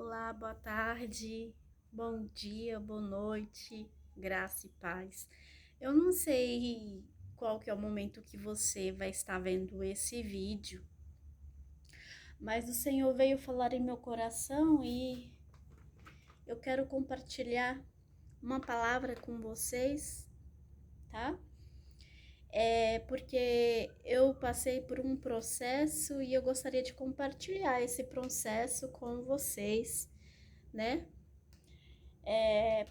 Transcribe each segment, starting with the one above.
Olá, boa tarde, bom dia, boa noite, graça e paz. Eu não sei qual que é o momento que você vai estar vendo esse vídeo, mas o Senhor veio falar em meu coração e eu quero compartilhar uma palavra com vocês, tá? É porque eu passei por um processo e eu gostaria de compartilhar esse processo com vocês, né?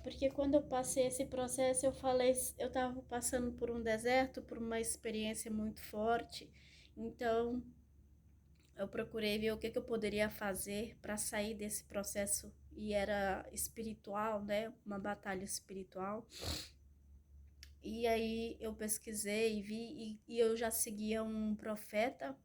Porque quando eu passei esse processo, eu falei, eu estava passando por um deserto, por uma experiência muito forte. Então, eu procurei ver o que eu poderia fazer para sair desse processo e era espiritual, né? Uma batalha espiritual. E aí eu pesquisei e vi e eu já seguia um profeta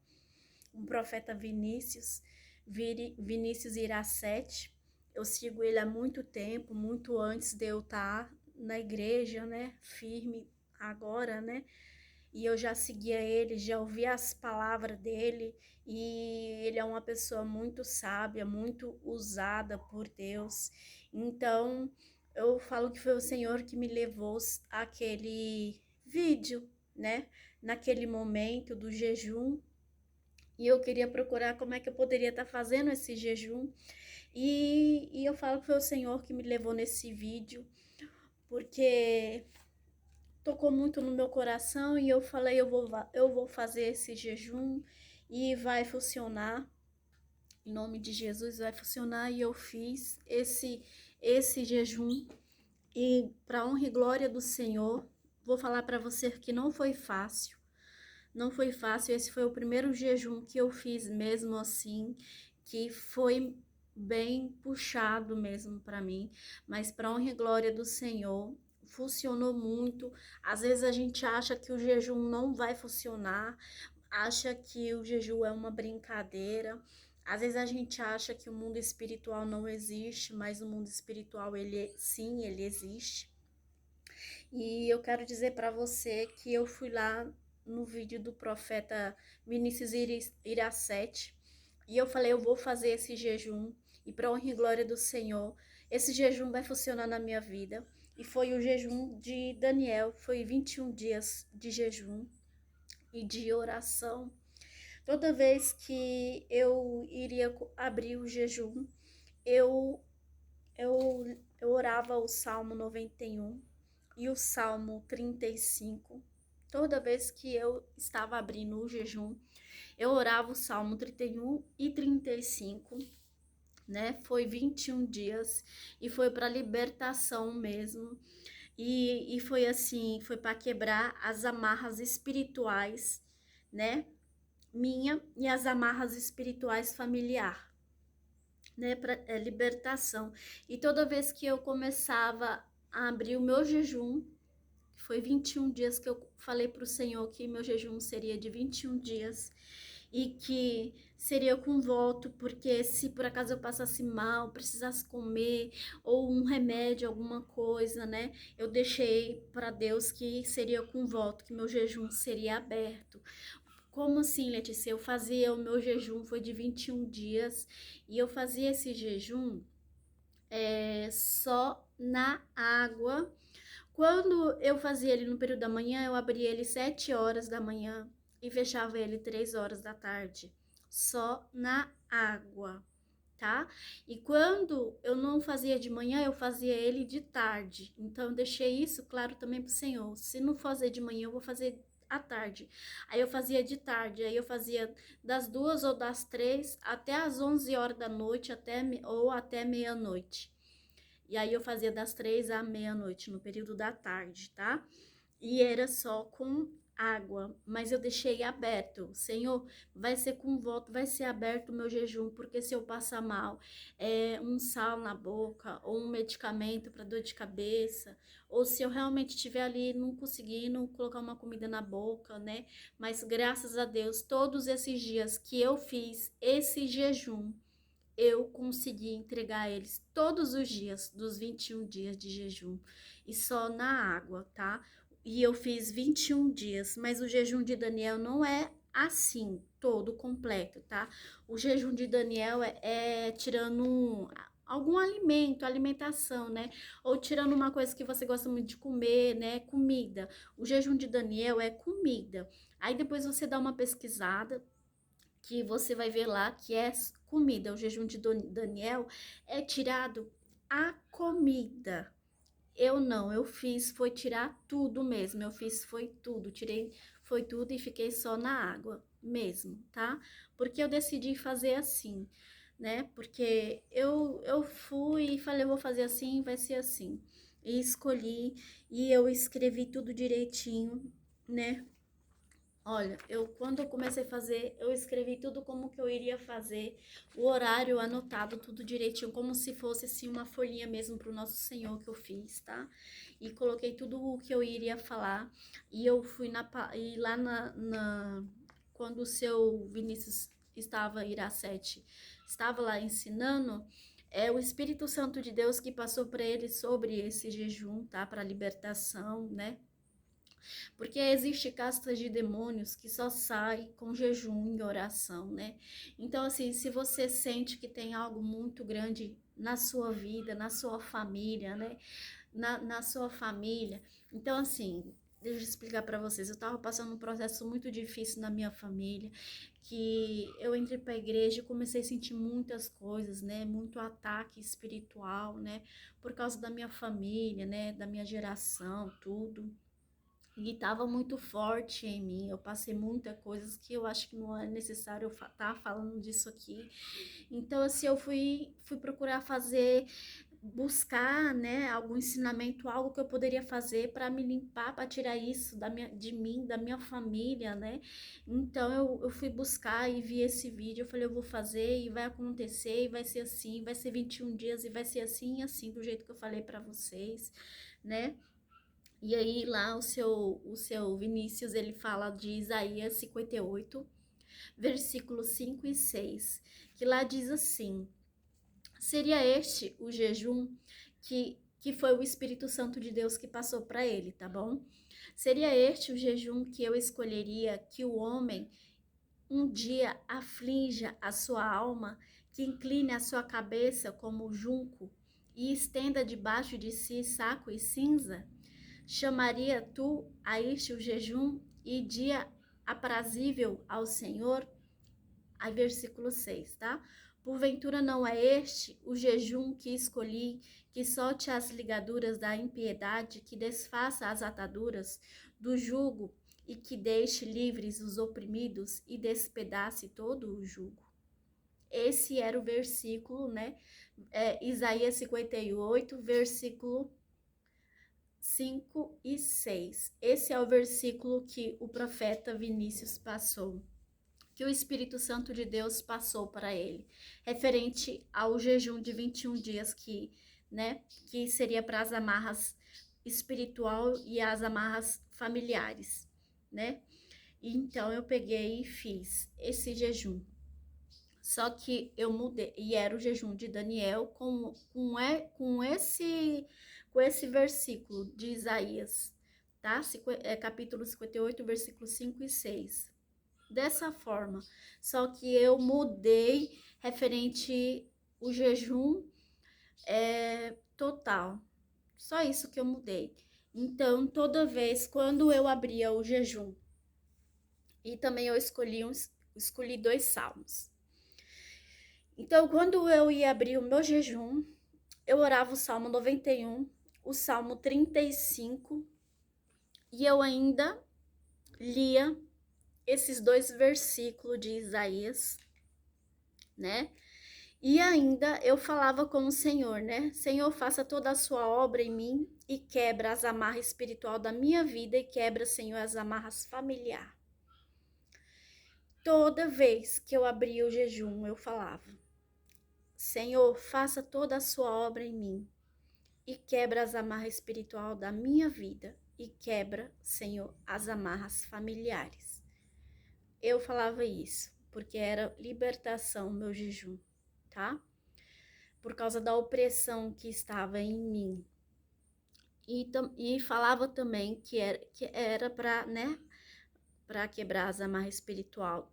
Vinícius, Vinícius Iracete. Eu sigo ele há muito tempo, muito antes de eu estar na igreja, né, firme agora, né? E eu já seguia ele, já ouvia as palavras dele, e ele é uma pessoa muito sábia, muito usada por Deus. Então, eu falo que foi o Senhor que me levou àquele vídeo, né? Naquele momento do jejum, e eu queria procurar como é que eu poderia estar fazendo esse jejum. E eu falo que foi o Senhor que me levou nesse vídeo, porque tocou muito no meu coração e eu falei, eu vou fazer esse jejum e vai funcionar. Em nome de Jesus vai funcionar. E eu fiz esse jejum e para honra e glória do Senhor, vou falar para você que não foi fácil. Não foi fácil, esse foi o primeiro jejum que eu fiz mesmo assim, que foi bem puxado mesmo para mim, mas para honra e glória do Senhor, funcionou muito. Às vezes a gente acha que o jejum não vai funcionar, acha que o jejum é uma brincadeira. Às vezes a gente acha que o mundo espiritual não existe, mas o mundo espiritual ele sim, ele existe. E eu quero dizer para você que eu fui lá no vídeo do profeta Vinícius Iracete e eu falei, eu vou fazer esse jejum e para honra e glória do Senhor, esse jejum vai funcionar na minha vida. E foi o jejum de Daniel, foi 21 dias de jejum e de oração. Toda vez que eu iria abrir o jejum, eu, eu orava o Salmo 91 e o Salmo 35. Toda vez que eu estava abrindo o jejum, eu orava o Salmo 31 e 35, né? Foi 21 dias e foi para libertação mesmo. E foi assim, foi para quebrar as amarras espirituais, né? Minha e as amarras espirituais familiar, né? Para libertação. E toda vez que eu começava a abrir o meu jejum, foi 21 dias que eu falei para o Senhor que meu jejum seria de 21 dias e que seria com voto, porque se por acaso eu passasse mal, precisasse comer ou um remédio, alguma coisa, né? Eu deixei para Deus que seria com voto, que meu jejum seria aberto. Como assim, Letícia? Eu fazia o meu jejum, foi de 21 dias, e eu fazia esse jejum só na água. Quando eu fazia ele no período da manhã, eu abria ele 7 horas da manhã e fechava ele 3 horas da tarde, só na água, tá? E quando eu não fazia de manhã, eu fazia ele de tarde. Então eu deixei isso claro também pro Senhor. Se não fazer de manhã, eu vou fazer à tarde. Aí eu fazia de tarde, aí eu fazia das 2 ou das 3 até as 11 horas da noite, ou até meia-noite. E aí eu fazia das 3 à meia-noite, no período da tarde, tá? E era só com água, mas eu deixei aberto. Senhor, vai ser com voto, vai ser aberto o meu jejum, porque se eu passar mal, um sal na boca, ou um medicamento para dor de cabeça, ou se eu realmente estiver ali não conseguindo colocar uma comida na boca, né? Mas graças a Deus, todos esses dias que eu fiz esse jejum, eu consegui entregar eles todos os dias dos 21 dias de jejum e só na água, tá? E eu fiz 21 dias, mas o jejum de Daniel não é assim, todo completo, tá? O jejum de Daniel é tirando algum alimento, alimentação, né? Ou tirando uma coisa que você gosta muito de comer, né? Comida. O jejum de Daniel é comida. Aí depois você dá uma pesquisada que você vai ver lá que é comida. O jejum de Daniel é tirado a comida. Eu não, eu fiz foi tirar tudo mesmo. Eu fiz foi tudo, tirei foi tudo e fiquei só na água mesmo, tá? Porque eu decidi fazer assim, né? Porque eu fui e falei, eu vou fazer assim, vai ser assim. E escolhi e eu escrevi tudo direitinho, né? Olha, quando eu comecei a fazer, eu escrevi tudo como que eu iria fazer, o horário anotado, tudo direitinho, como se fosse assim uma folhinha mesmo para o Nosso Senhor que eu fiz, tá? E coloquei tudo o que eu iria falar. E eu fui e lá quando o seu Vinícius estava, Iracete, estava lá ensinando, é o Espírito Santo de Deus que passou para ele sobre esse jejum, tá? Para libertação, né? Porque existe castas de demônios que só sai com jejum e oração, né? Então, assim, se você sente que tem algo muito grande na sua vida, na sua família, né? Na sua família. Então, assim, deixa eu explicar para vocês. Eu tava passando um processo muito difícil na minha família, que eu entrei para a igreja e comecei a sentir muitas coisas, né? Muito ataque espiritual, né? Por causa da minha família, né? Da minha geração, tudo. E estava muito forte em mim. Eu passei muitas coisas que eu acho que não é necessário eu estar falando disso aqui. Então, assim, eu fui procurar fazer, buscar, né, algum ensinamento, algo que eu poderia fazer para me limpar, para tirar isso de mim, da minha família, né? Então, eu fui buscar e vi esse vídeo. Eu falei, eu vou fazer e vai acontecer, e vai ser assim, vai ser 21 dias e vai ser assim e assim, do jeito que eu falei para vocês, né? E aí lá o seu Vinícius, ele fala de Isaías 58, versículos 5 e 6, que lá diz assim: seria este o jejum que foi o Espírito Santo de Deus que passou para ele, tá bom? Seria este o jejum que eu escolheria que o homem um dia aflinja a sua alma, que incline a sua cabeça como junco e estenda debaixo de si saco e cinza? Chamaria tu a este o jejum e dia aprazível ao Senhor? Aí, versículo 6, tá? Porventura não é este o jejum que escolhi, que solte as ligaduras da impiedade, que desfaça as ataduras do jugo e que deixe livres os oprimidos e despedace todo o jugo? Esse era o versículo, né? Isaías 58, versículo 5 e 6. Esse é o versículo que o profeta Vinícius passou, que o Espírito Santo de Deus passou para ele, referente ao jejum de 21 dias né, que seria para as amarras espiritual e as amarras familiares, né? Então eu peguei e fiz esse jejum. Só que eu mudei, e era o jejum de Daniel com esse versículo de Isaías, tá? Capítulo 58, versículos 5 e 6. Dessa forma, só que eu mudei referente o jejum total. Só isso que eu mudei. Então, toda vez quando eu abria o jejum, e também eu escolhi 2 salmos. Então, quando eu ia abrir o meu jejum, eu orava o Salmo 91, o Salmo 35, e eu ainda lia esses 2 versículos de Isaías, né? E ainda eu falava com o Senhor, né? Senhor, faça toda a sua obra em mim e quebra as amarras espiritual da minha vida e quebra, Senhor, as amarras familiar. Toda vez que eu abria o jejum, eu falava: Senhor, faça toda a sua obra em mim e quebra as amarras espiritual da minha vida e quebra, Senhor, as amarras familiares. Eu falava isso porque era libertação meu jejum, tá? Por causa da opressão que estava em mim. E falava também que era para, né, para quebrar as amarras espiritual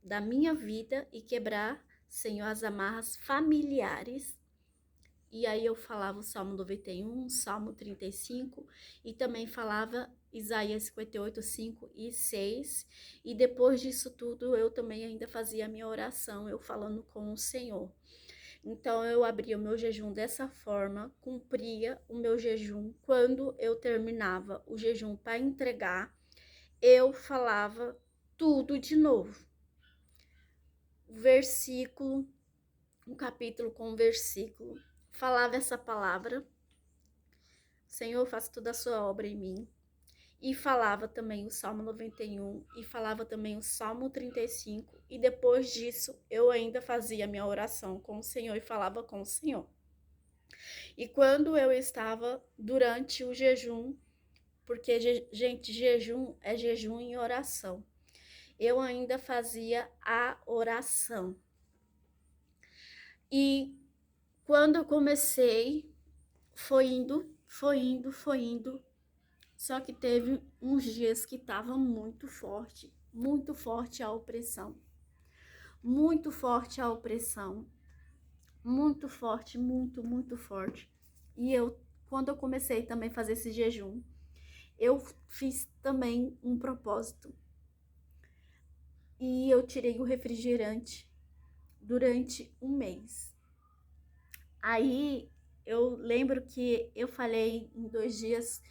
da minha vida e quebrar, Senhor, as amarras familiares e aí eu falava o Salmo 91, Salmo 35, e também falava Isaías 58, 5 e 6, e depois disso tudo eu também ainda fazia a minha oração, eu falando com o Senhor. Então eu abria o meu jejum dessa forma, cumpria o meu jejum. Quando eu terminava o jejum para entregar, eu falava tudo de novo. Versículo, um capítulo com um versículo. Falava essa palavra. Senhor, faça toda a sua obra em mim. E falava também o Salmo 91 e falava também o Salmo 35. E depois disso, eu ainda fazia minha oração com o Senhor e falava com o Senhor. E quando eu estava durante o jejum, porque, gente, jejum é jejum em oração, eu ainda fazia a oração. E quando eu comecei, foi indo, foi indo, foi indo. Só que teve uns dias que estava muito forte a opressão. Muito forte a opressão. Muito forte, muito forte. E quando eu comecei também a fazer esse jejum, eu fiz também um propósito. E eu tirei o refrigerante durante um mês. Aí eu lembro que eu falei em 2 dias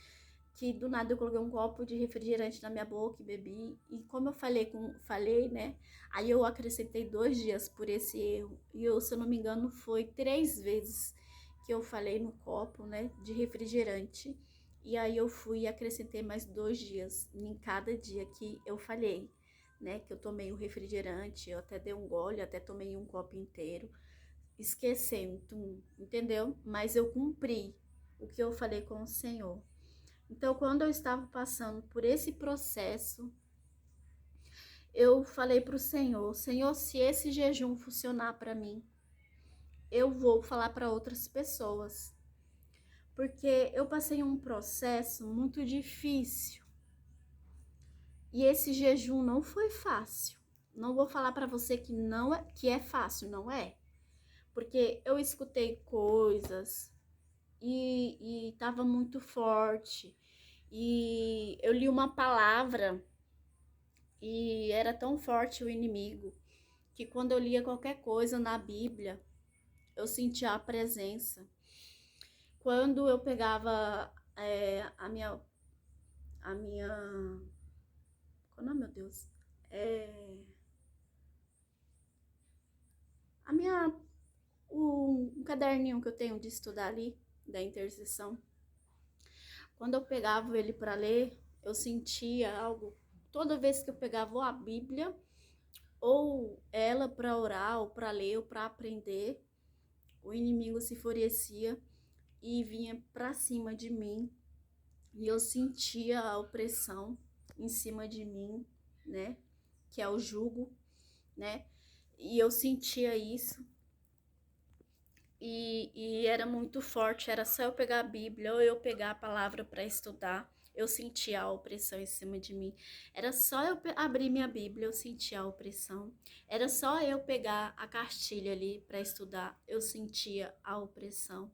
que do nada eu coloquei um copo de refrigerante na minha boca e bebi. E como eu falei, né? Aí eu acrescentei 2 dias por esse erro. E eu, se eu não me engano, foi 3 vezes que eu falei no copo, né? De refrigerante. E aí eu fui e acrescentei mais 2 dias em cada dia que eu falhei, né? Que eu tomei o refrigerante, eu até dei um gole, até tomei um copo inteiro, esquecendo, entendeu? Mas eu cumpri o que eu falei com o Senhor. Então, quando eu estava passando por esse processo, eu falei para o Senhor: Senhor, se esse jejum funcionar para mim, eu vou falar para outras pessoas. Porque eu passei um processo muito difícil. E esse jejum não foi fácil. Não vou falar para você que é fácil, não é? Porque eu escutei coisas e estava muito forte. E eu li uma palavra e era tão forte o inimigo que quando eu lia qualquer coisa na Bíblia, eu sentia a presença. Quando eu pegava a minha, qual é, meu Deus? A minha, um caderninho que eu tenho de estudar ali, da intercessão. Quando eu pegava ele para ler, eu sentia algo. Toda vez que eu pegava a Bíblia, ou ela para orar, ou para ler, ou para aprender, o inimigo se enfurecia e vinha para cima de mim. E eu sentia a opressão em cima de mim, né? Que é o jugo, né? E eu sentia isso. E era muito forte, era só eu pegar a Bíblia ou eu pegar a palavra para estudar, eu sentia a opressão em cima de mim. Era só eu abrir minha Bíblia, eu sentia a opressão. Era só eu pegar a cartilha ali para estudar, eu sentia a opressão.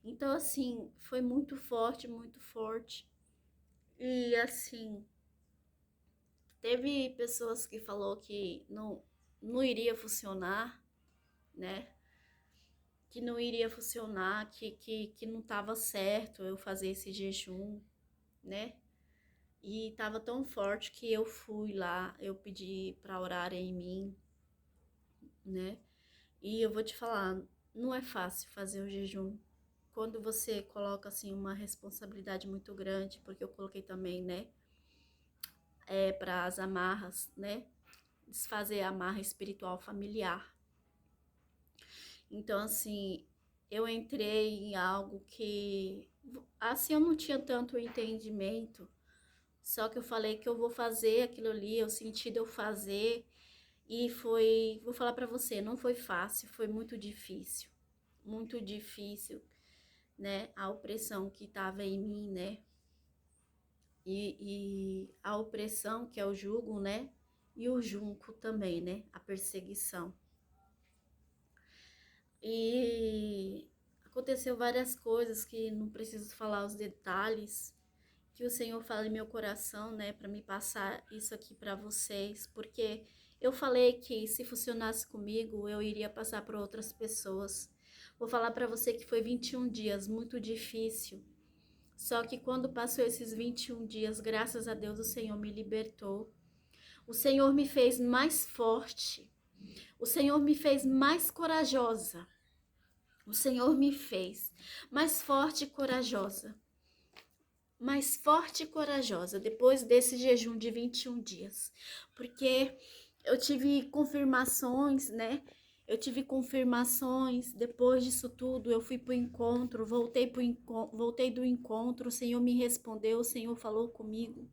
Então, assim, foi muito forte, muito forte. E, assim, teve pessoas que falou que não iria funcionar, né? Que não iria funcionar, que não estava certo eu fazer esse jejum, né? E estava tão forte que eu fui lá, eu pedi para orar em mim, né? E eu vou te falar, não é fácil fazer o jejum. Quando você coloca assim uma responsabilidade muito grande, porque eu coloquei também, né? Para as amarras, né? Desfazer a amarra espiritual familiar. Então, assim, eu entrei em algo que, assim, eu não tinha tanto entendimento, só que eu falei que eu vou fazer aquilo ali, eu senti de eu fazer, e foi, vou falar pra você, não foi fácil, foi muito difícil, né, a opressão que tava em mim, né, e a opressão que é o jugo, né, e o junco também, né, a perseguição. E aconteceu várias coisas que não preciso falar os detalhes, que o Senhor fala em meu coração, né, para me passar isso aqui para vocês, porque eu falei que se funcionasse comigo, eu iria passar para outras pessoas. Vou falar para você que foi 21 dias, muito difícil. Só que quando passou esses 21 dias, graças a Deus, o Senhor me libertou. O Senhor me fez mais forte. O Senhor me fez mais corajosa. O Senhor me fez mais forte e corajosa. Mais forte e corajosa depois desse jejum de 21 dias. Porque eu tive confirmações, né? Eu tive confirmações, depois disso tudo, eu fui pro encontro, voltei do encontro, o Senhor me respondeu, o Senhor falou comigo.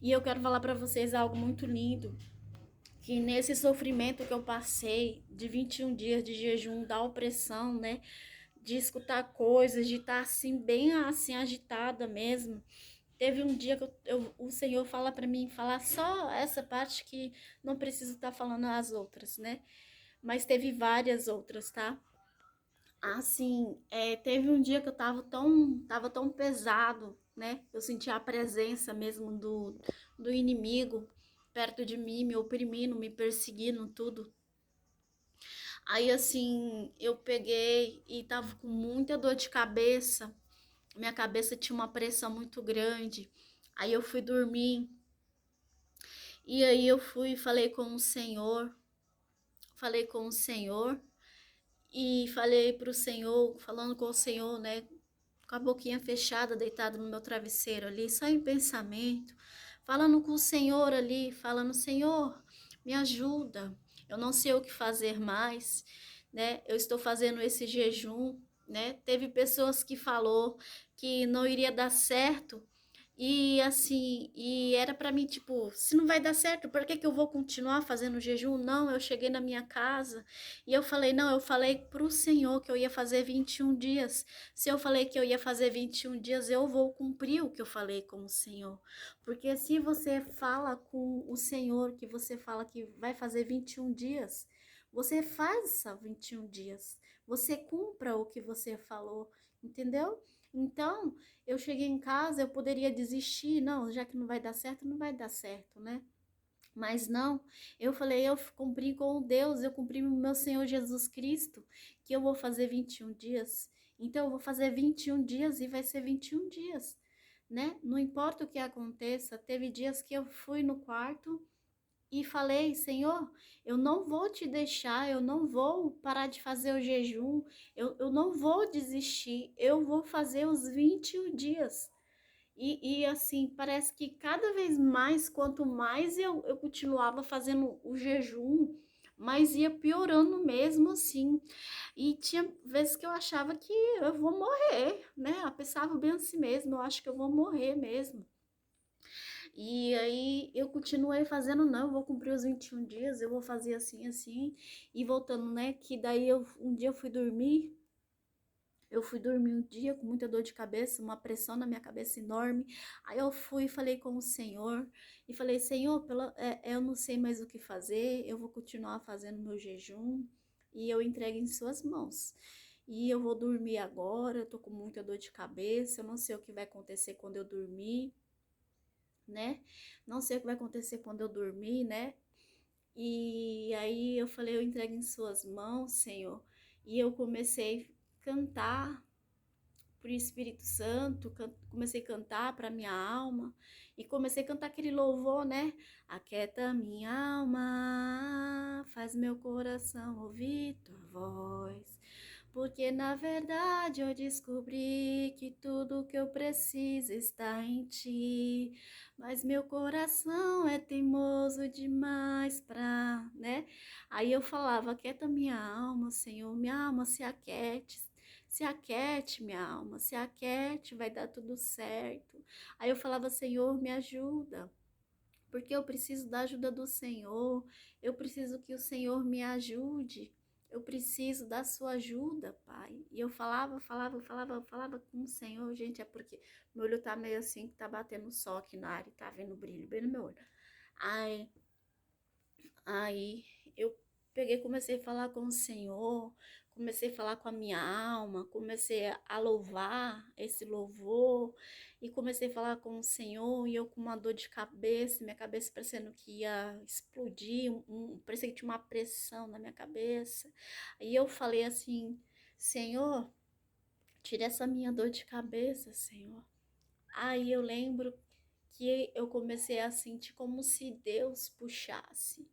E eu quero falar para vocês algo muito lindo, que nesse sofrimento que eu passei, de 21 dias de jejum, da opressão, né? De escutar coisas, de estar assim, bem assim, agitada mesmo. Teve um dia que o Senhor fala para mim, falar só essa parte que não preciso estar falando as outras, né? Mas teve várias outras, tá? Assim, teve um dia que eu tava tão pesado, né? Eu senti a presença mesmo do inimigo perto de mim, me oprimindo, me perseguindo, tudo. Aí, assim, eu peguei e tava com muita dor de cabeça. Minha cabeça tinha uma pressão muito grande. Aí eu fui dormir. E aí eu fui, falei com o Senhor e falei pro Senhor, falando com o Senhor, né, com a boquinha fechada, deitada no meu travesseiro ali, só em pensamento, falando com o Senhor ali, falando, Senhor, me ajuda, eu não sei o que fazer mais, né, eu estou fazendo esse jejum, né, teve pessoas que falou que não iria dar certo, e assim, e era pra mim, tipo, se não vai dar certo, por que que eu vou continuar fazendo jejum? Não, eu cheguei na minha casa e eu falei, não, eu falei pro Senhor que eu ia fazer 21 dias. Se eu falei que eu ia fazer 21 dias, eu vou cumprir o que eu falei com o Senhor. Porque se você fala com o Senhor, que você fala que vai fazer 21 dias, você faça 21 dias. Você cumpra o que você falou, entendeu? Então, eu cheguei em casa, eu poderia desistir, não, já que não vai dar certo, não vai dar certo, né? Mas não, eu falei, eu cumpri com Deus, eu cumpri com o meu Senhor Jesus Cristo, que eu vou fazer 21 dias. Então, eu vou fazer 21 dias e vai ser 21 dias, né? Não importa o que aconteça, teve dias que eu fui no quarto e falei, Senhor, eu não vou te deixar, eu não vou parar de fazer o jejum, eu não vou desistir, eu vou fazer os 21 dias. E assim, parece que cada vez mais, quanto mais eu continuava fazendo o jejum, mais ia piorando mesmo assim. E tinha vezes que eu achava que eu vou morrer, né? Eu pensava bem assim mesmo, eu acho que eu vou morrer mesmo. E aí eu continuei fazendo, não, eu vou cumprir os 21 dias, eu vou fazer assim, assim, e voltando, né? Que daí um dia eu fui dormir um dia com muita dor de cabeça, uma pressão na minha cabeça enorme. Aí eu fui e falei com o Senhor, e falei, Senhor, eu não sei mais o que fazer, eu vou continuar fazendo meu jejum, e eu entrego em suas mãos. E eu vou dormir agora, eu tô com muita dor de cabeça, eu não sei o que vai acontecer quando eu dormir, né? Não sei o que vai acontecer quando eu dormir, né? E aí eu falei, eu entrego em suas mãos, Senhor. E eu comecei a cantar pro Espírito Santo, comecei a cantar para minha alma e comecei a cantar aquele louvor, né? Aquieta minha alma, faz meu coração ouvir tua voz. Porque na verdade eu descobri que tudo que eu preciso está em ti. Mas meu coração é teimoso demais pra, né? Aí eu falava, aquieta minha alma, Senhor, minha alma se aquete, minha alma, se aquete, vai dar tudo certo. Aí eu falava, Senhor, me ajuda, porque eu preciso da ajuda do Senhor, eu preciso que o Senhor me ajude, eu preciso da sua ajuda, Pai. E eu falava com o Senhor, gente, é porque meu olho tá meio assim, que tá batendo sol aqui na área, tá vendo brilho bem no meu olho. Aí eu peguei, comecei a falar com o Senhor, comecei a falar com a minha alma, comecei a louvar esse louvor e comecei a falar com o Senhor e eu com uma dor de cabeça, minha cabeça parecendo que ia explodir, parecia que tinha uma pressão na minha cabeça. E eu falei assim, Senhor, tira essa minha dor de cabeça, Senhor. Aí eu lembro que eu comecei a sentir como se Deus puxasse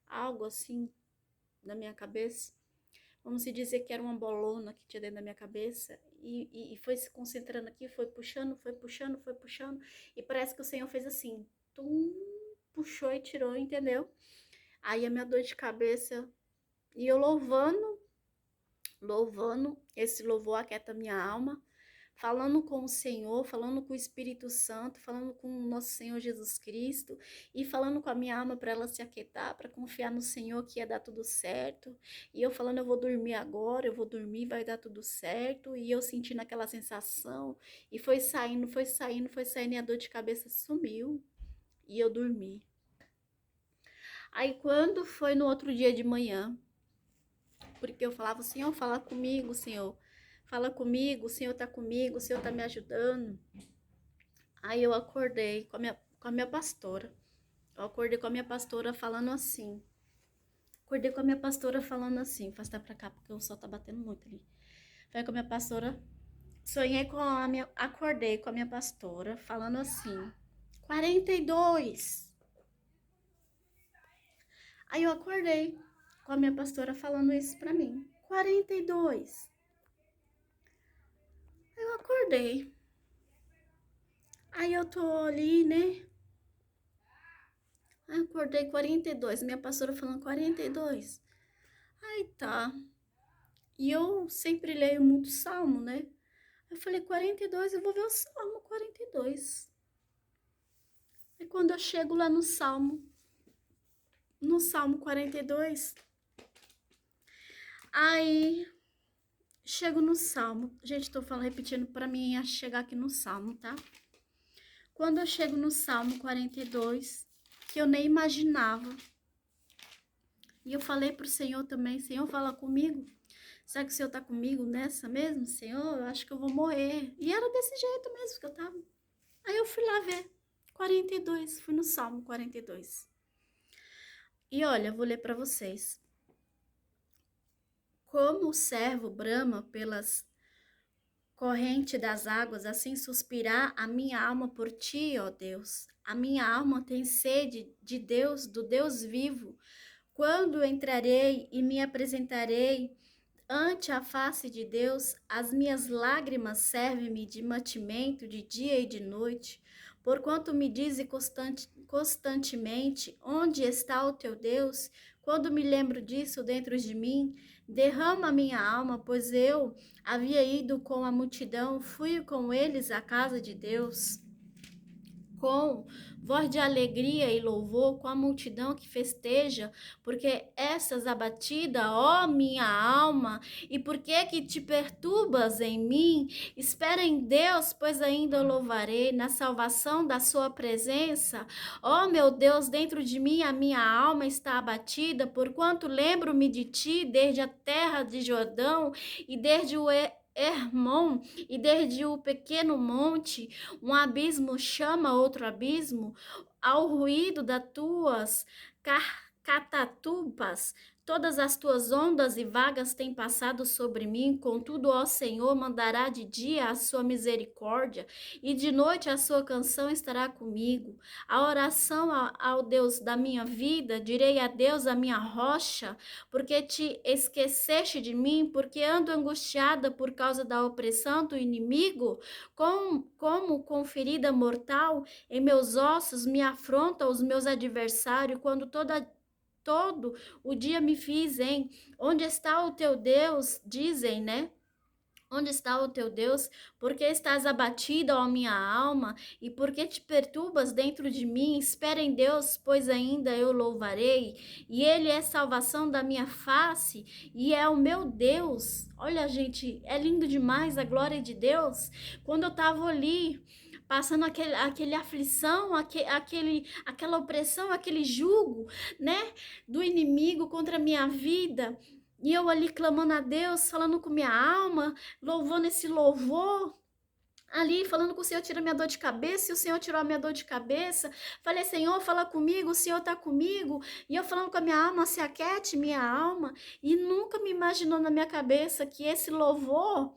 algo assim na minha cabeça. Vamos se dizer que era uma bolona que tinha dentro da minha cabeça e foi se concentrando aqui, foi puxando, foi puxando, foi puxando e parece que o Senhor fez assim, tum, puxou e tirou, entendeu? Aí a minha dor de cabeça e eu louvando, esse louvor aquieta minha alma, falando com o Senhor, falando com o Espírito Santo, falando com o nosso Senhor Jesus Cristo e falando com a minha alma para ela se aquietar, para confiar no Senhor que ia dar tudo certo. E eu falando, eu vou dormir agora, eu vou dormir, vai dar tudo certo. E eu sentindo aquela sensação e foi saindo, foi saindo, foi saindo e a dor de cabeça sumiu e eu dormi. Aí quando foi no outro dia de manhã, porque eu falava, Senhor, fala comigo, Senhor. Fala comigo, o Senhor tá comigo, o Senhor tá me ajudando. Aí eu acordei com a minha pastora. Eu acordei com a minha pastora falando assim. Acordei com a minha pastora falando assim. Afastar pra cá, porque o sol tá batendo muito ali. Falei com a minha pastora. Acordei com a minha pastora falando assim. 42. Aí eu acordei com a minha pastora falando isso pra mim. 42. Aí eu acordei. Aí eu tô ali, né? Aí eu acordei 42. Minha pastora falando 42. Aí tá. E eu sempre leio muito salmo, né? Eu falei 42, eu vou ver o salmo 42. E quando eu chego lá no salmo 42, aí chego no salmo. Gente, tô falando, repetindo pra mim chegar aqui no salmo, tá? Quando eu chego no salmo 42, que eu nem imaginava. E eu falei pro Senhor também, Senhor, fala comigo. Será que o Senhor tá comigo nessa mesmo? Senhor, eu acho que eu vou morrer. E era desse jeito mesmo que eu tava. Aí eu fui lá ver. 42, fui no Salmo 42. E olha, eu vou ler para vocês. Como o servo brama pelas correntes das águas, assim suspirar a minha alma por ti, ó Deus. A minha alma tem sede de Deus, do Deus vivo. Quando entrarei e me apresentarei ante a face de Deus, as minhas lágrimas servem-me de mantimento de dia e de noite, porquanto me dize constantemente, onde está o teu Deus? Quando me lembro disso dentro de mim, derrama minha alma, pois eu havia ido com a multidão, fui com eles à casa de Deus, com voz de alegria e louvor, com a multidão que festeja, porque essas abatida, ó minha alma, e por que te perturbas em mim? Espera em Deus, pois ainda o louvarei, na salvação da sua presença. Ó meu Deus, dentro de mim a minha alma está abatida, porquanto lembro-me de ti desde a terra de Jordão e desde o Hermon, e desde o pequeno monte, um abismo chama outro abismo, ao ruído das tuas catatupas, todas as tuas ondas e vagas têm passado sobre mim, contudo, ó Senhor, mandará de dia a sua misericórdia, e de noite a sua canção estará comigo. A oração ao Deus da minha vida, direi a Deus a minha rocha, porque te esqueceste de mim, porque ando angustiada por causa da opressão do inimigo, como com ferida mortal, em meus ossos me afrontam os meus adversários, quando todo o dia me fiz, hein? Onde está o teu Deus? Dizem, né? Onde está o teu Deus? Por que estás abatida, ó minha alma? E por que te perturbas dentro de mim? Espera em Deus, pois ainda eu louvarei. E Ele é salvação da minha face e é o meu Deus. Olha, gente, é lindo demais a glória de Deus. Quando eu estava ali, passando aquele aflição, aquela opressão, aquele jugo, né, do inimigo contra a minha vida, E eu ali clamando a Deus, falando com minha alma, louvando esse louvor. Ali falando com o Senhor, tira minha dor de cabeça, e o Senhor tirou a minha dor de cabeça. Falei, Senhor, fala comigo, o Senhor tá comigo. E eu falando com a minha alma, se aquete minha alma. E nunca me imaginou na minha cabeça que esse louvor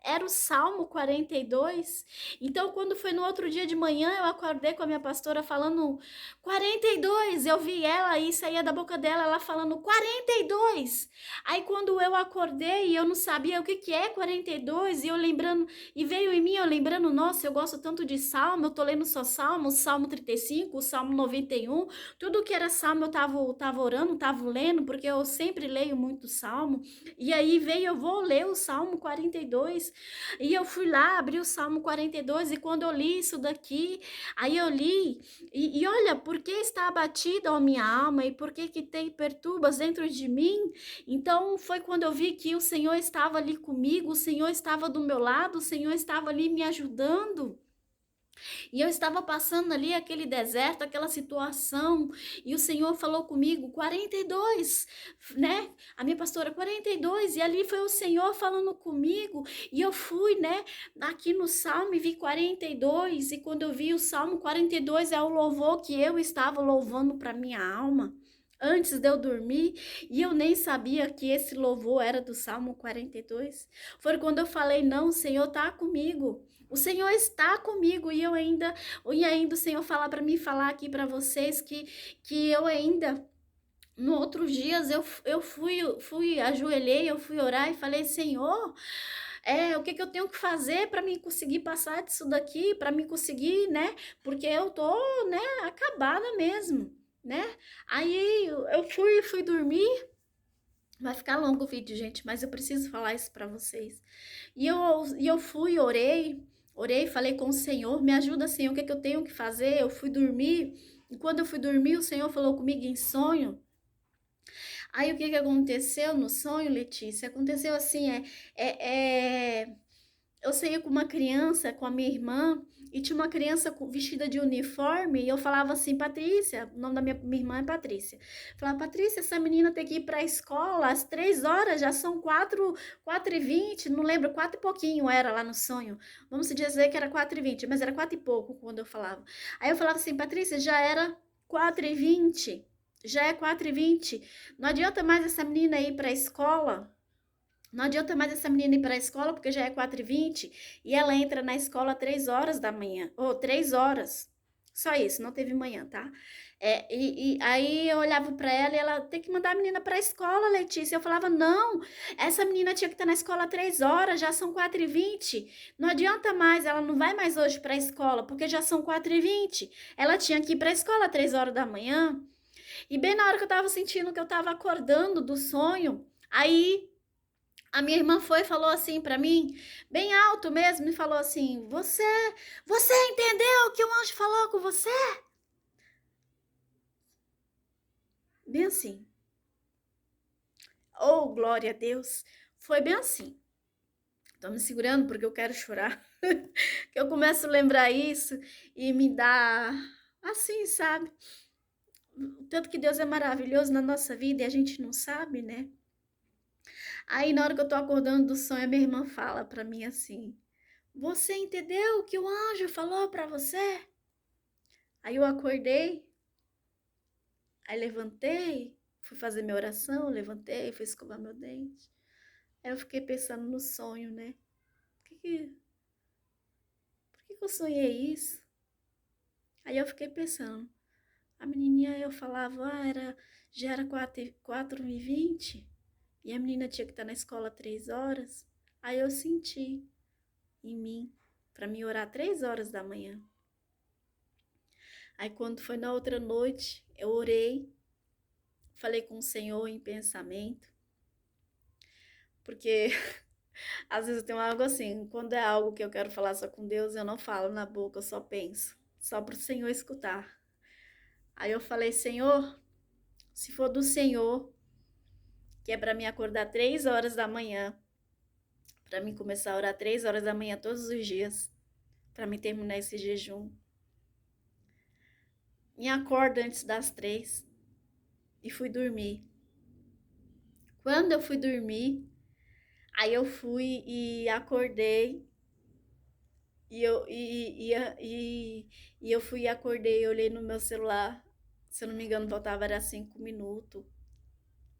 era o Salmo 42. Então, quando foi no outro dia de manhã, eu acordei com a minha pastora falando 42. Eu vi ela e saía da boca dela, ela falando 42. Aí, quando eu acordei, eu não sabia o que é 42. E eu lembrando, e veio em mim, eu lembrando, nossa, eu gosto tanto de Salmo, eu tô lendo só Salmo, o Salmo 35, o Salmo 91. Tudo que era Salmo eu tava orando, tava lendo, porque eu sempre leio muito Salmo. E aí veio, eu vou ler o Salmo 42. E eu fui lá, abri o Salmo 42, e quando eu li isso daqui, aí eu li, e olha, por que está abatida a minha alma, e por que tem perturbas dentro de mim? Então foi quando eu vi que o Senhor estava ali comigo, o Senhor estava do meu lado, o Senhor estava ali me ajudando. E eu estava passando ali aquele deserto, aquela situação, e o Senhor falou comigo, 42, né? A minha pastora, 42, e ali foi o Senhor falando comigo, e eu fui, né, aqui no Salmo e vi 42, e quando eu vi o Salmo 42 é o louvor que eu estava louvando para minha alma. Antes de eu dormir, e eu nem sabia que esse louvor era do Salmo 42. Foi quando eu falei: não, o Senhor está comigo. O Senhor está comigo e ainda o Senhor falar para mim falar aqui para vocês que eu ainda no outros dias eu fui ajoelhei, eu fui orar e falei: Senhor, o que eu tenho que fazer para mim conseguir passar disso daqui, para mim conseguir, né? Porque eu tô, né, acabada mesmo, né? Aí eu fui dormir. Vai ficar longo o vídeo, gente, mas eu preciso falar isso para vocês. E eu fui, orei, falei com o Senhor, me ajuda, Senhor, o que eu tenho que fazer? Eu fui dormir, e quando eu fui dormir, o Senhor falou comigo em sonho. Aí o que aconteceu no sonho, Letícia? Aconteceu assim, eu saía com uma criança, com a minha irmã, e tinha uma criança vestida de uniforme, e eu falava assim, Patrícia, o nome da minha irmã é Patrícia. Eu falava, Patrícia, essa menina tem que ir para a escola às 3 horas, já são 4h20, não lembro, 4 e pouquinho era lá no sonho. Vamos dizer que era 4h20, mas era 4 e pouco quando eu falava. Aí eu falava assim, Patrícia, já era 4h20, já é 4h20, não adianta mais essa menina ir para a escola. Não adianta mais essa menina ir para a escola, porque já é 4h20, e ela entra na escola 3 horas da manhã, ou 3 horas. Só isso, não teve manhã, tá? E aí eu olhava para ela e ela tem que mandar a menina para a escola, Letícia. Eu falava, não, essa menina tinha que estar na escola 3 horas, já são 4h20. Não adianta mais, ela não vai mais hoje para a escola, porque já são 4h20. Ela tinha que ir para a escola 3 horas da manhã. E bem na hora que eu tava sentindo que eu tava acordando do sonho, aí a minha irmã foi e falou assim para mim, bem alto mesmo, e falou assim: você entendeu o que o anjo falou com você? Bem assim. Oh, glória a Deus. Foi bem assim. Tô me segurando porque eu quero chorar. Que eu começo a lembrar isso e me dá assim, sabe? Tanto que Deus é maravilhoso na nossa vida e a gente não sabe, né? Aí na hora que eu tô acordando do sonho, a minha irmã fala para mim assim: você entendeu o que o anjo falou para você? Aí eu acordei, aí levantei, fui fazer minha oração, levantei, fui escovar meu dente. Aí eu fiquei pensando no sonho, né? Por que eu sonhei isso? Aí eu fiquei pensando, a menininha eu falava, já era 4h20 e a menina tinha que estar na escola 3 horas. Aí eu senti em mim para me orar 3 horas da manhã. Aí quando foi na outra noite, eu orei, falei com o Senhor em pensamento, porque às vezes eu tenho algo assim, quando é algo que eu quero falar só com Deus, eu não falo na boca, eu só penso, só para o Senhor escutar. Aí eu falei, Senhor, se for do Senhor, que é para mim acordar 3 horas da manhã, para mim começar a orar 3 horas da manhã todos os dias, para mim terminar esse jejum, me acorda antes das 3 e fui dormir. Quando eu fui dormir, aí eu fui e acordei, e eu, e eu fui e acordei, eu olhei no meu celular, se eu não me engano, faltava era 5 minutos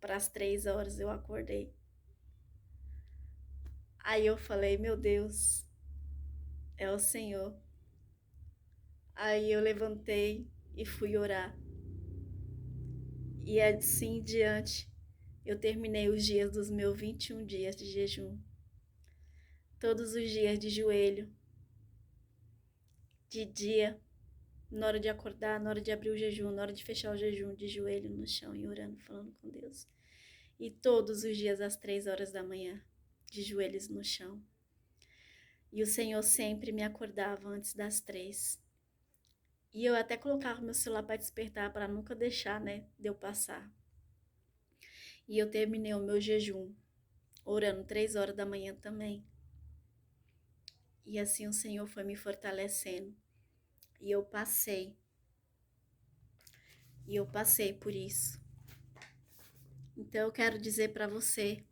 para as 3 horas, eu acordei. Aí eu falei, meu Deus, é o Senhor. Aí eu levantei e fui orar. E assim em diante, eu terminei os dias dos meus 21 dias de jejum. Todos os dias de joelho, de dia, na hora de acordar, na hora de abrir o jejum, na hora de fechar o jejum, de joelho no chão e orando, falando com Deus. E todos os dias às 3 horas da manhã, de joelhos no chão. E o Senhor sempre me acordava antes das 3. E eu até colocava meu celular para despertar, para nunca deixar, né, de eu passar. E eu terminei o meu jejum, orando 3 horas da manhã também. E assim o Senhor foi me fortalecendo. E eu passei. E eu passei por isso. Então eu quero dizer para você,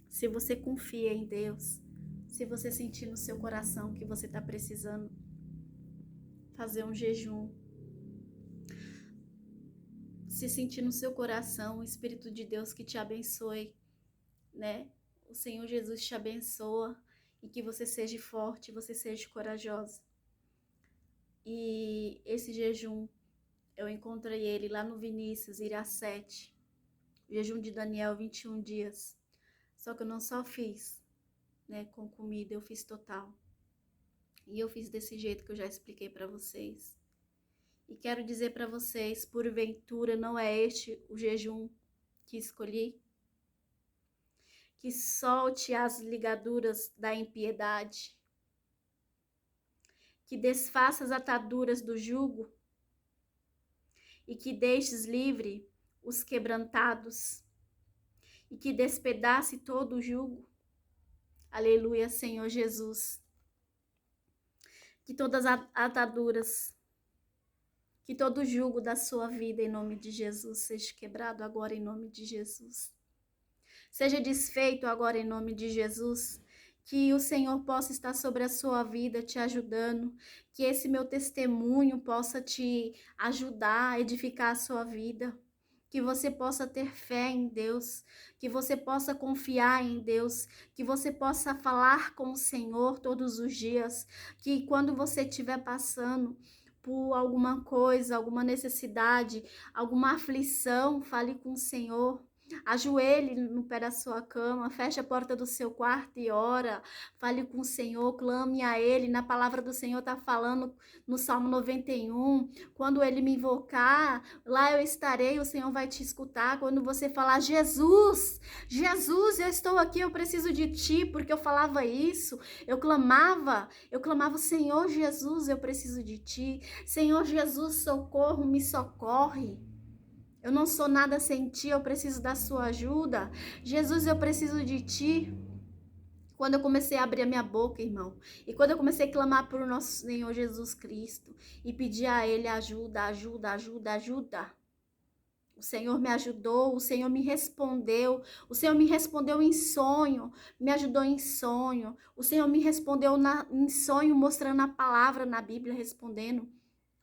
se você confia em Deus, se você sentir no seu coração que você está precisando fazer um jejum, se sentir no seu coração o Espírito de Deus que te abençoe, né? O Senhor Jesus te abençoa e que você seja forte, você seja corajosa. E esse jejum, eu encontrei ele lá no Vinícius, Irá 7, jejum de Daniel, 21 dias. Só que eu não só fiz, né, com comida, eu fiz total. E eu fiz desse jeito que eu já expliquei para vocês. E quero dizer para vocês, porventura não é este o jejum que escolhi? Que solte as ligaduras da impiedade, que desfaça as ataduras do jugo e que deixes livre os quebrantados e que despedace todo o jugo. Aleluia, Senhor Jesus. Que todas as ataduras, que todo jugo da sua vida em nome de Jesus seja quebrado agora em nome de Jesus. Seja desfeito agora em nome de Jesus. Que o Senhor possa estar sobre a sua vida, te ajudando. Que esse meu testemunho possa te ajudar a edificar a sua vida. Que você possa ter fé em Deus, que você possa confiar em Deus, que você possa falar com o Senhor todos os dias, que quando você estiver passando por alguma coisa, alguma necessidade, alguma aflição, fale com o Senhor. Ajoelhe no pé da sua cama, feche a porta do seu quarto e ora. Fale com o Senhor, clame a Ele. Na palavra do Senhor está falando no Salmo 91. Quando Ele me invocar, lá eu estarei, o Senhor vai te escutar. Quando você falar, Jesus, Jesus, eu estou aqui, eu preciso de Ti, porque eu falava isso, eu clamava, Senhor Jesus, eu preciso de Ti. Senhor Jesus, socorro, me socorre. Eu não sou nada sem Ti, eu preciso da sua ajuda. Jesus, eu preciso de Ti. Quando eu comecei a abrir a minha boca, irmão, e quando eu comecei a clamar por nosso Senhor Jesus Cristo e pedir a Ele ajuda, ajuda, ajuda, ajuda, o Senhor me ajudou, o Senhor me respondeu em sonho, me ajudou em sonho, o Senhor me respondeu em sonho, mostrando a palavra na Bíblia, respondendo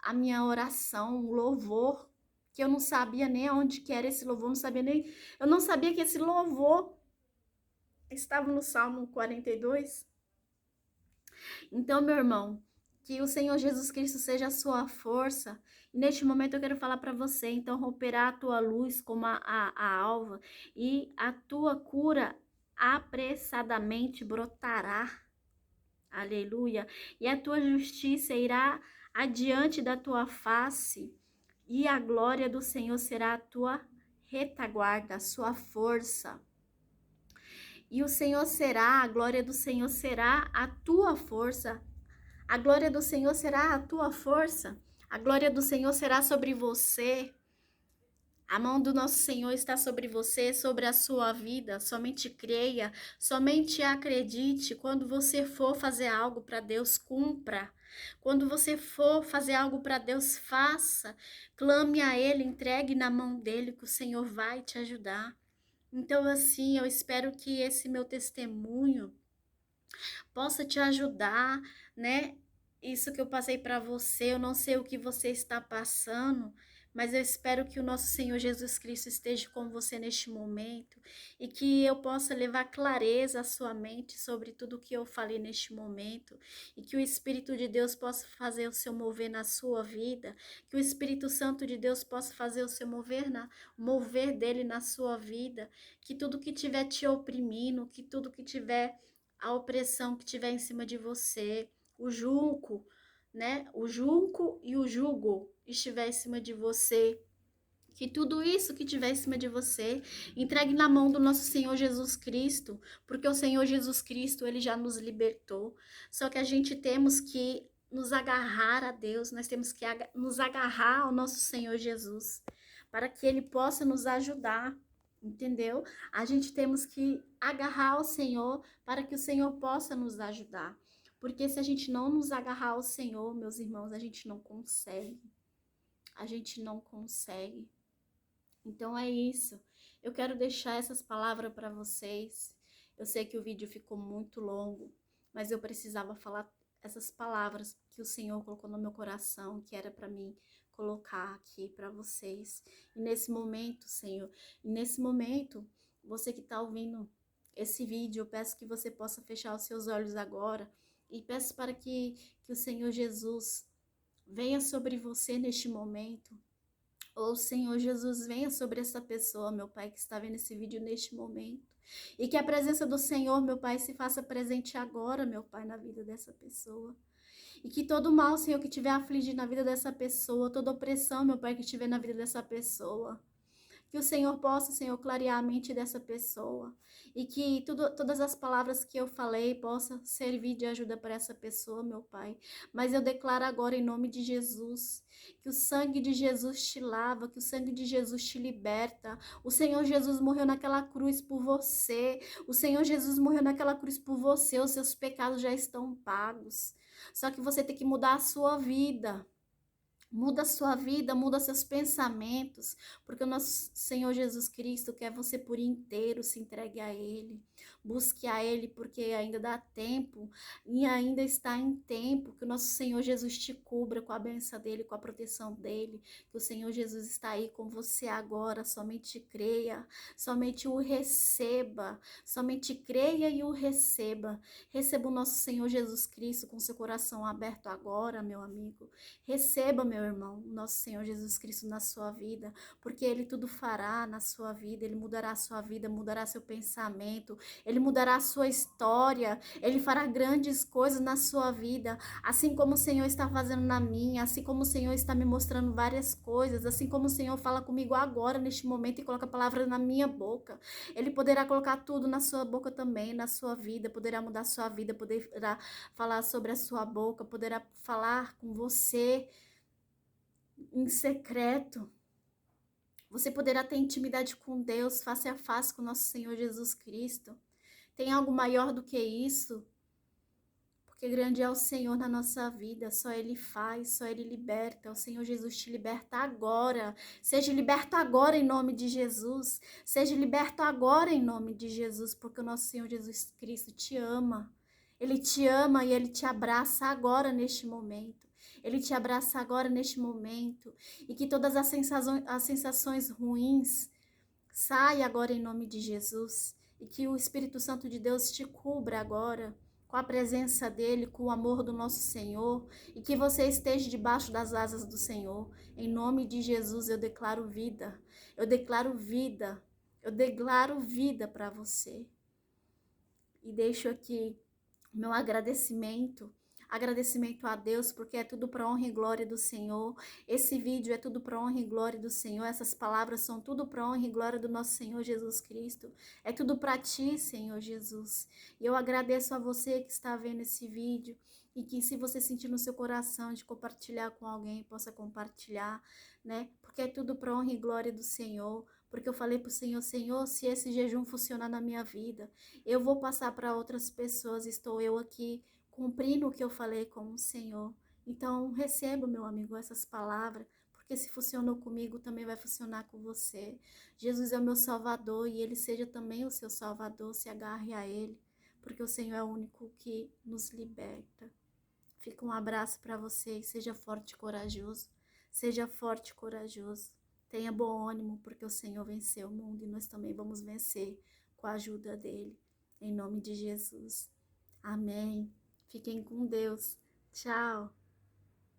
a minha oração, um louvor, que eu não sabia nem onde que era esse louvor, eu não sabia que esse louvor estava no Salmo 42. Então, meu irmão, que o Senhor Jesus Cristo seja a sua força. E neste momento eu quero falar para você, então romperá a tua luz como a alva e a tua cura apressadamente brotará. Aleluia. E a tua justiça irá adiante da tua face e a glória do Senhor será a tua retaguarda, a sua força. E o Senhor será, a glória do Senhor será a tua força. A glória do Senhor será a tua força. A glória do Senhor será sobre você. A mão do nosso Senhor está sobre você, sobre a sua vida. Somente creia, somente acredite. Quando você for fazer algo para Deus, cumpra. Quando você for fazer algo para Deus, faça. Clame a Ele, entregue na mão dele, que o Senhor vai te ajudar. Então, assim, eu espero que esse meu testemunho possa te ajudar, né? Isso que eu passei para você, eu não sei o que você está passando, mas eu espero que o nosso Senhor Jesus Cristo esteja com você neste momento e que eu possa levar clareza à sua mente sobre tudo o que eu falei neste momento e que o Espírito de Deus possa fazer o seu mover na sua vida, que o Espírito Santo de Deus possa fazer o seu mover dele na sua vida, que tudo que tiver te oprimindo, que tudo que tiver a opressão que tiver em cima de você, o junco, né? O junco e o jugo estiver em cima de você, que tudo isso que tiver em cima de você, entregue na mão do nosso Senhor Jesus Cristo, porque o Senhor Jesus Cristo, ele já nos libertou. Só que a gente temos que nos agarrar a Deus, nós temos que nos agarrar ao nosso Senhor Jesus, para que ele possa nos ajudar. Entendeu? A gente temos que agarrar ao Senhor para que o Senhor possa nos ajudar. Porque se a gente não nos agarrar ao Senhor, meus irmãos, a gente não consegue. A gente não consegue. Então é isso. Eu quero deixar essas palavras para vocês. Eu sei que o vídeo ficou muito longo, mas eu precisava falar essas palavras que o Senhor colocou no meu coração, que era para mim colocar aqui para vocês. E nesse momento, Senhor, e nesse momento, você que está ouvindo esse vídeo, eu peço que você possa fechar os seus olhos agora e peço para que o Senhor Jesus venha sobre você neste momento. Ou Senhor Jesus, venha sobre essa pessoa, meu Pai, que está vendo esse vídeo neste momento. E que a presença do Senhor, meu Pai, se faça presente agora, meu Pai, na vida dessa pessoa. E que todo mal, Senhor, que tiver afligido na vida dessa pessoa, toda opressão, meu Pai, que estiver na vida dessa pessoa, que o Senhor possa, Senhor, clarear a mente dessa pessoa. E que todas as palavras que eu falei possam servir de ajuda para essa pessoa, meu Pai. Mas eu declaro agora em nome de Jesus, que o sangue de Jesus te lava, que o sangue de Jesus te liberta. O Senhor Jesus morreu naquela cruz por você. O Senhor Jesus morreu naquela cruz por você. Os seus pecados já estão pagos. Só que você tem que mudar a sua vida. Muda a sua vida, muda seus pensamentos, porque o nosso Senhor Jesus Cristo quer você por inteiro, se entregue a Ele, busque a Ele, porque ainda dá tempo e ainda está em tempo que o nosso Senhor Jesus te cubra com a bênção dEle, com a proteção dEle, que o Senhor Jesus está aí com você agora, somente creia, somente o receba, somente creia e o receba, receba o nosso Senhor Jesus Cristo com seu coração aberto agora, meu amigo, receba, meu irmão, o nosso Senhor Jesus Cristo na sua vida, porque Ele tudo fará na sua vida, Ele mudará a sua vida, mudará seu pensamento, Ele mudará a sua história, Ele fará grandes coisas na sua vida, assim como o Senhor está fazendo na minha, assim como o Senhor está me mostrando várias coisas, assim como o Senhor fala comigo agora, neste momento, e coloca palavras na minha boca, Ele poderá colocar tudo na sua boca também, na sua vida, poderá mudar a sua vida, poderá falar sobre a sua boca, poderá falar com você em secreto. Você poderá ter intimidade com Deus, face a face com nosso Senhor Jesus Cristo. Tem algo maior do que isso? Porque grande é o Senhor na nossa vida, só Ele faz, só Ele liberta. O Senhor Jesus te liberta agora. Seja liberto agora em nome de Jesus. Seja liberto agora em nome de Jesus, porque o nosso Senhor Jesus Cristo te ama. Ele te ama e Ele te abraça agora neste momento. Ele te abraça agora neste momento. E que todas as sensações ruins saiam agora em nome de Jesus. E que o Espírito Santo de Deus te cubra agora com a presença dele, com o amor do nosso Senhor, e que você esteja debaixo das asas do Senhor. Em nome de Jesus eu declaro vida. Eu declaro vida. Eu declaro vida para você. E deixo aqui meu agradecimento a Deus, porque é tudo para honra e glória do Senhor. Esse vídeo é tudo para honra e glória do Senhor. Essas palavras são tudo para honra e glória do nosso Senhor Jesus Cristo. É tudo para ti, Senhor Jesus. E eu agradeço a você que está vendo esse vídeo. e que se você sentir no seu coração de compartilhar com alguém, possa compartilhar, né? Porque é tudo para honra e glória do Senhor. Porque eu falei para o Senhor, Senhor, se esse jejum funcionar na minha vida, eu vou passar para outras pessoas. Estou eu aqui cumprindo o que eu falei com o Senhor. Então, receba, meu amigo, essas palavras, porque se funcionou comigo, também vai funcionar com você. Jesus é o meu Salvador e Ele seja também o seu Salvador. Se agarre a Ele, porque o Senhor é o único que nos liberta. Fica um abraço para você e seja forte e corajoso. Seja forte e corajoso. Tenha bom ânimo, porque o Senhor venceu o mundo e nós também vamos vencer com a ajuda dEle. Em nome de Jesus. Amém. Fiquem com Deus. Tchau.